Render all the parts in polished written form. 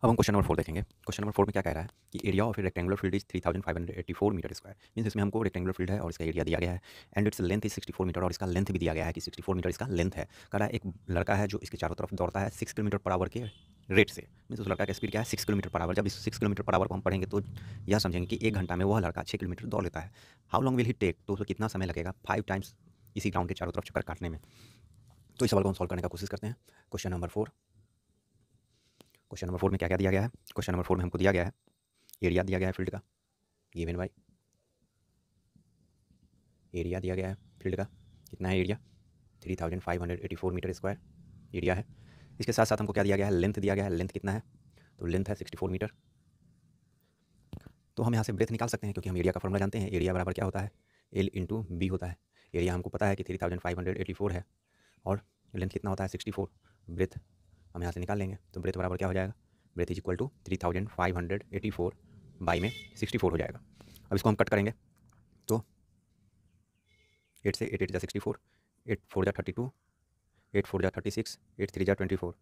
अब हम question number 4 देखेंगे। क्वेश्चन नंबर 4 में क्या कह रहा है कि area of a rectangular field is 3584 metre square. Means इसमें हमको रेक्टेंगुलर फील्ड है और इसका एरिया दिया गया है and its length is 64 metre और इसका लेंथ भी दिया गया है कि 64 मीटर इसका लेंथ है। कह रहा है एक लड़का है जो इसके चारों तरफ दौड़ता है 6 किलोमीटर पर आवर के रेट से। मीन्स उस लड़का का स्पीड क्या है 6 किलोमीटर पर आवर। जब इस 6 किलोमीटर पर आवर को हम पढ़ेंगे तो यह समझेंगे कि एक घंटा में वह लड़का 6 किलोमीटर दौड़ लेता है। How long will he take, तो उसको कितना समय लगेगा 5 टाइम्स इसी ग्राउंड के चारों तरफ चक्कर काटने में। तो इस सवाल को हम सॉल्व करने का कोशिश करते हैं। Question number 4। क्वेश्चन नंबर 4 में क्या क्या दिया गया है। क्वेश्चन नंबर 4 में हमको दिया गया है एरिया दिया गया है फील्ड का, गिवन बाय एरिया दिया गया है फील्ड का। कितना है एरिया 3584 मीटर स्क्वायर एरिया है। इसके साथ साथ हमको क्या दिया गया है, लेंथ दिया गया है। लेंथ कितना है, तो लेंथ है 64 मीटर। तो हम यहाँ से ब्रेथ निकाल सकते हैं क्योंकि हम एरिया का फॉर्मूला जानते हैं। एरिया बराबर क्या होता है, एल इंटू बी होता है। एरिया हमको पता है कि 3584 है और लेंथ कितना होता है 64। ब्रेथ हम यहाँ से निकाल लेंगे तो ब्रेथ बराबर क्या हो जाएगा, breadth is equal to 3584 by में 64 हो जाएगा। अब इसको हम कट करेंगे तो 8 से 8 8 जा 64, 8 4 जा 32, 8 4 जा 36, 8 3 जा 24,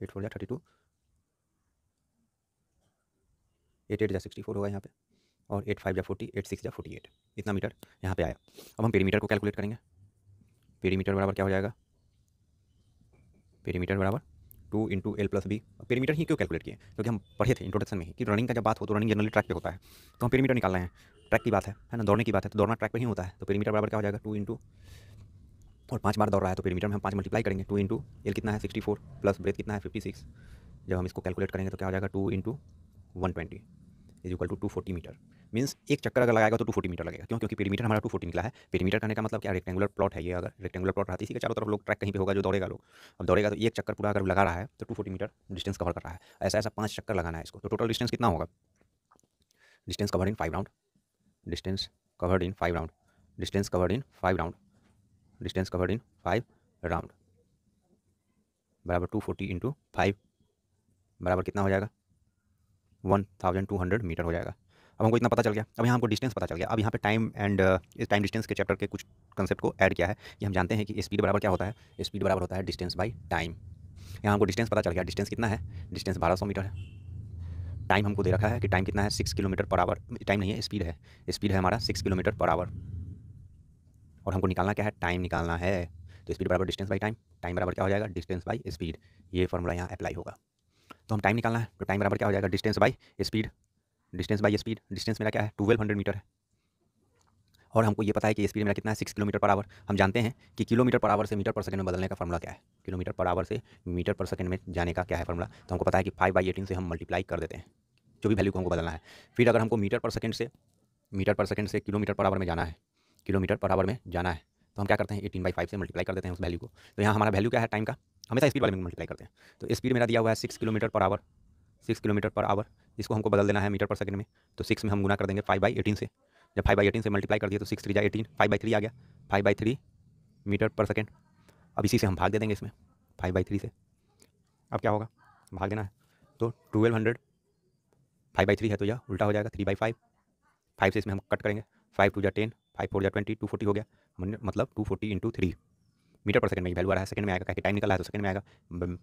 8 4 जा 32, 8 8 जा 64 होगा यहाँ पे और 8 5 जा 40, 8 6 जा 48। इतना मीटर यहाँ पे आया। अब हम पेरीमीटर को कैलकुलेट करेंगे। पेरीमीटर बराबर क्या हो जाएगा, पेरीमीटर बराबर 2 into L plus B. Perimeter ही क्यों कैलकुलेट किए, क्योंकि हम पढ़े थे इंट्रोडक्शन में ही कि रनिंग का जब बात हो तो रनिंग जनरली ट्रैक पे होता है। तो हम पेरीमीटर निकाल रहे हैं, ट्रैक की बात है ना, दौड़ने की बात है तो दौड़ना ट्रैक पे ही होता है। तो पेरीमीटर बराबर क्या हो जाएगा 2 इंटू, और 5 बार दौड़ रहा है तो पेरीमीटर में हम 5 मल्टीप्लाई करेंगे। 2 इंटू एल कितना है 64 प्लस ब्रेथ कितना है 56। जब हम इसको कैलकुलेट करेंगे तो क्या हो जाएगा 2 into 120 is equal to 240 metre. Means एक चक्कर अगर लगाएगा तो 240 मीटर लगेगा। क्यों, क्योंकि पेरीमीटर हमारा 240 निकला है। पेरीमीटर करने का मतलब क्या, रेक्टेंगुलर प्लॉट है ये। अगर रेक्टेंगुलर प्लॉट रहती है इसी के चारों तरफ लोग ट्रैक कहीं पे होगा जो दौड़ेगा लोग। अब दौड़ेगा तो एक चक्कर पूरा अगर लगा रहा है तो 240 मीटर डिस्टेंस कवर कर रहा है। ऐसा ऐसा 5 चक्कर लगाना है इसको तो टोटल डिस्टेंस कितना होगा, distance covered in 5 round, distance covered in 5 round, distance covered in 5 round, distance covered in 5 round बराबर 240 इंटू 5 बराबर कितना हो जाएगा 1200 मीटर हो जाएगा। अब हमको इतना पता चल गया। अब यहाँ हमको डिस्टेंस पता चल गया। अब यहाँ पे टाइम एंड इस टाइम डिस्टेंस के चैप्टर के कुछ कंसेप्ट को ऐड किया है कि हम जानते हैं कि स्पीड बराबर क्या होता है, स्पीड बराबर होता है डिस्टेंस बाई टाइम। यहाँ हमको डिस्टेंस पता चल गया। डिस्टेंस कितना है, डिस्टेंस 1200 मीटर है। टाइम हमको दे रखा है कि टाइम कितना है 6 किलोमीटर पर आवर। टाइम नहीं है, स्पीड है। स्पीड है हमारा 6 किलोमीटर पर आवर और हमको निकालना क्या है, टाइम निकालना है। तो स्पीड बराबर डिस्टेंस बाई टाइम, टाइम बराबर क्या हो जाएगा डिस्टेंस बाई स्पीड। ये फॉर्मूला यहाँ अप्लाई होगा। तो हम टाइम निकालना है तो टाइम बराबर क्या हो जाएगा distance by speed. Distance by speed, distance मेरा क्या है 1200 मीटर है और हमको ये पता है कि स्पीड मेरा कितना है 6 किलोमीटर पर आवर। हम जानते हैं कि किलोमीटर पर आवर से मीटर पर सेकंड में बदलने का फॉर्मूला क्या है, किलोमीटर पर आवर से मीटर पर सेकंड में जाने का क्या है फॉर्मूला। तो हमको पता है कि 5/18 से हम मल्टीप्लाई कर देते हैं जो भी वैल्यू को हमको बदलना है। फिर अगर हमको मीटर पर सेकंड से किलोमीटर पर आवर में जाना है, किलोमीटर पर आवर में जाना है तो हम क्या करते हैं 18/5 से मल्टीप्लाई कर देते हैं उस वैल्यू को। तो यहाँ हमारा वैल्यू क्या है टाइम का, हमेशा स्पीड वाले में मल्टीप्लाई करते हैं। तो स्पीड मेरा दिया हुआ है 6 kilometre per hour, 6 kilometre per hour. इसको हमको बदल देना है मीटर पर सेकंड में। तो 6 में हम गुना कर देंगे 5/18 से। जब 5/18 से मल्टीप्लाई कर दिए तो 6 3 जा 18, 5/3 आ गया, 5/3 मीटर पर सेकंड। अब इसी से हम भाग दे देंगे इसमें 5/3 से। अब क्या होगा, भाग देना है तो 1200, 5/3 है तो यह उल्टा हो जाएगा 3/5। 5 से इसमें हम कट करेंगे, 5 2 जा 10, 5 4 जा 20, 240 हो गया। मतलब 240 इंटू 3 मीटर पर सेकंड में वैल्यू आ रहा है, सेकंड में आएगा, क्या टाइम निकला है तो सेकंड में आएगा।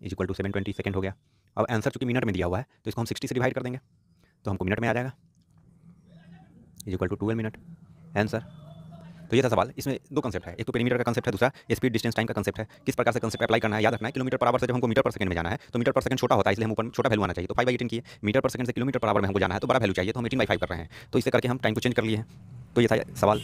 इज इक्वल टू 720 सेकंड हो गया। अब आंसर चूंकि मिनट में दिया हुआ है तो इसको हम 60 से डिवाइड कर देंगे तो हमको मिनट में आ जाएगा, is equal to 12 minute answer. तो ये था सवाल। इसमें दो कंसेप्ट है, एक तो पेरीमीटर का कंसेप्ट है, दूसरा स्पीड डिस्टेंस टाइम का कंसेप्ट है। किस प्रकार से कंसेप्ट अप्लाई करना है याद रखना है। किलोमीटर पर आवर से जब हमको मीटर पर सेकंड में जाना है तो मीटर पर सेकंड छोटा होता है इसलिए हम ऊपर छोटा वैल्यू आना चाहिए तो 5/18 किए। मीटर पर सेकंड से किलोमीटर पर आवर में हमको जाना है तो बड़ा वैल्यू चाहिए तो हम 18/5 कर रहे हैं। तो इसे करके हम टाइम को चेंज कर लिए हैं। तो ये था सवाल।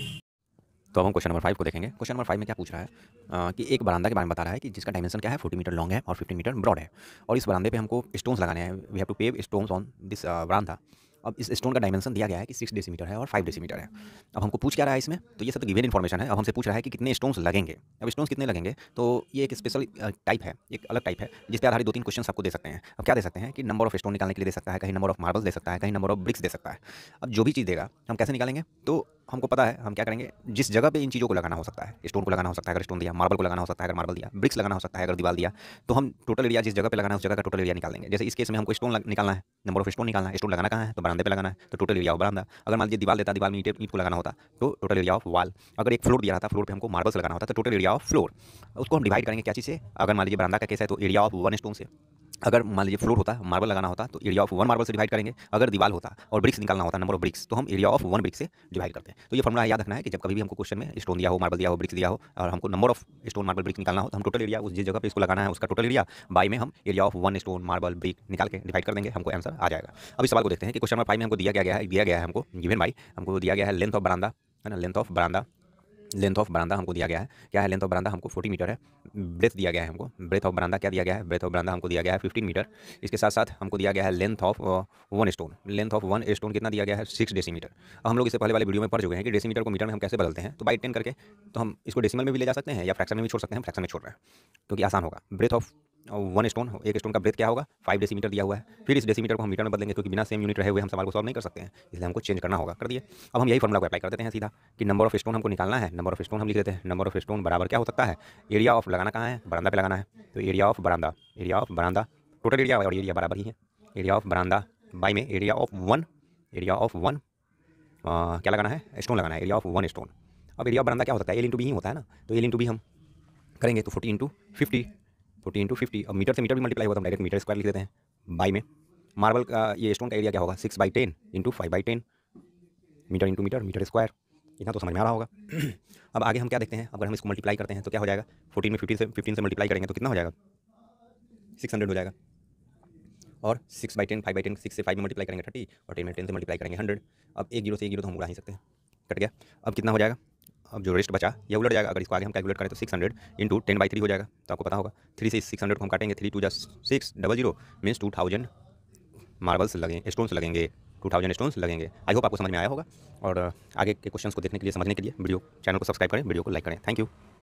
तो अब हम क्वेश्चन नंबर 5 को देखेंगे। क्वेश्चन नंबर 5 में क्या पूछ रहा है कि एक बरामदा के बारे में बता रहा है कि जिसका डायमेंशन क्या है 40 मीटर लॉन्ग है और 15 मीटर ब्रॉड है और इस बरामदे पे हमको स्टोन्स लगाने हैं। We have to pave stones on this बरामदा। अब इस स्टोन का डायमेंशन दिया गया है कि 6 डेसीमीटर है और 5 डेसीमीटर है। अब हमको पूछ क्या रहा है इसमें, तो ये सब तो गिवन इन्फॉर्मेशन है। अब हमसे पूछ रहा है कि कितने स्टोन्स लगेंगे। अब स्टोन्स कितने लगेंगे तो ये एक स्पेशल टाइप है, एक अलग टाइप है जिस पे आधारित 2-3 क्वेश्चन आपको दे सकते हैं। अब क्या दे सकते हैं कि नंबर ऑफ स्टोन निकालने के लिए दे सकता है, कहीं नंबर ऑफ मार्बल्स दे सकता है, कहीं नंबर ऑफ ब्रिक्स दे सकता है। अब जो भी चीज़ देगा हम कैसे निकालेंगे, तो हमको पता है हम क्या करेंगे, जिस जगह पे इन चीज़ों को लगाना हो सकता है, स्टोन को लगाना हो सकता है अगर स्टोन दिया, मार्बल को लगाना हो सकता है अगर मार्बल दिया, ब्रिक्स लगाना हो सकता है अगर दीवार दिया, तो हम टोटल एरिया जिस जगह पे लगाना है उस जगह का टोटल एरिया निकाल देंगे। जैसे इस केस में हमको स्टोन निकालना है, नंबर ऑफ स्टोन निकालना है, स्टोन लगाना कहाँ है तो बरामदे पे लगाना है तो टोटल एरिया ऑफ बरामदा। अगर मान लीजिए दीवार देता, दीवार में ईंट को लगाना होता तो टोटल एरिया ऑफ वॉल। अगर एक फ्लोर दिया रहता, फ्लोर पे हमको मार्बल्स लगाना होता तो टोटल एरिया ऑफ फ्लोर। उसको हम डिवाइड करेंगे क्या चीज़ से, अगर मान लीजिए बरामदा का केस है तो एरिया ऑफ 1 स्टोन से, अगर मान लीजिए फ्लोर होता, मार्बल लगाना होता तो एरिया ऑफ वन मार्बल से डिवाइड करेंगे। अगर दीवार होता और ब्रिक्स निकालना होता, नंबर ऑफ ब्रिक्स, तो हम एरिया ऑफ वन ब्रिक से डिवाइड करते हैं। तो ये फॉर्मूला याद रखना है कि जब कभी भी हमको क्वेश्चन में स्टोन दिया हो, मार्बल दिया हो, ब्रिक्स दिया हो और हमको number of stone marble brick निकालना हो, तो हम टोटल एरिया उस जिस जगह पे इसको लगाना है उसका टोटल एरिया बाई में हम area of one stone marble brick निकाल के डिवाइड कर देंगे, हमको आंसर आ जाएगा। अब इस सवाल को देखते हैं कि क्वेश्चन नंबर 5 में हमको दिया गया है हमको गिवन बाई, हमको दिया गया है लेंथ ऑफ बरामदा, है ना, लेंथ ऑफ बरामदा हमको दिया गया है। क्या है लेंथ ऑफ बरामदा? हमको 40 मीटर है। ब्रेथ दिया गया है हमको, ब्रेथ ऑफ बरामदा क्या दिया गया है? ब्रेथ ऑफ बरामदा हमको दिया गया है 15 मीटर। इसके साथ साथ हमको दिया गया है length of one stone, length of one stone कितना दिया गया है? 6 डेसीमीटर। अब हम लोग इससे पहले वाले वीडियो में पढ़ चुके हैं कि डेसीमीटर को मीटर में हम कैसे बदलते हैं, तो बाई 10 करके, तो हम इसको डेसिमल में भी ले जा सकते हैं या फ्रैक्शन में भी छोड़ सकते हैं, फ्रैक्शन में छोड़ रहे हैं क्योंकि आसान होगा। ब्रेथ ऑफ वन स्टोन, एक स्टोन का ब्रेथ क्या होगा? 5 डेसीमीटर दिया हुआ है। फिर इस डेसीमीटर को हम मीटर में बदलेंगे क्योंकि बिना सेम यूनिट रहे हुए हम सवाल को सॉल्व नहीं कर सकते हैं, इसलिए हमको चेंज करना होगा। कर दिए। अब हम यही फॉर्मूला को अप्लाई कर देते हैं सीधा कि नंबर ऑफ स्टोन हमको निकालना है। नंबर ऑफ स्टोन हम लिख देते हैं, नंबर ऑफ स्टोन बराबर क्या हो सकता है? एरिया ऑफ लगाना कहाँ है? बरामदा पे लगाना है, तो एरिया ऑफ बरामदा टोटल एरिया और एरिया बराबर ही है। एरिया ऑफ बरामदा बाई में एरिया ऑफ वन क्या लगाना है? स्टोन लगाना है, एरिया ऑफ वन स्टोन। अब एरिया ऑफ बरामदा क्या हो सकता है? एल इंटू बी ही होता है ना, तो एल इंटू बी हम करेंगे तो 40 इंटू 50। अब मीटर से मीटर भी मल्टीप्लाई होगा तो हम डायरेक्ट मीटर स्क्वायर लिख देते हैं बाई में। मार्बल का ये स्टोन का एरिया क्या होगा? 6/10 into 5/10 metre into metre, metre square. इतना तो समझ में आ रहा होगा। अब आगे हम क्या देखते हैं, अगर हम इसको मल्टीप्लाई करते हैं तो क्या हो जाएगा? 14 में 15 से मल्टीप्लाई करेंगे तो कितना हो जाएगा? 600 हो जाएगा। और 6/10 5/10, 6 से 5 में मल्टीप्लाई करेंगे 30 और 10 में 10 से मल्टीप्लाई करेंगे 100। अब एक जीरो से एक जीरो तो हम उड़ा ही सकते हैं, कट गया। अब कितना हो जाएगा? अब जो रेस्ट बचा ये उलट जाएगा। अगर इसको आगे हम कैलकुलेट करें तो 600 इंटू 10/3 हो जाएगा। तो आपको पता होगा 3 से 600 को हम काटेंगे, 3 2 6 00 मीन्स 2000 मार्बल्स लगेंगे, स्टोन्स लगेंगे, 2000 स्टोन्स लगेंगे। आई होप आपको समझ में आया होगा। और आगे के क्वेश्चंस को देखने के लिए, समझने के लिए वीडियो चैनल को सब्सक्राइब करें, वीडियो को लाइक करें। Thank you.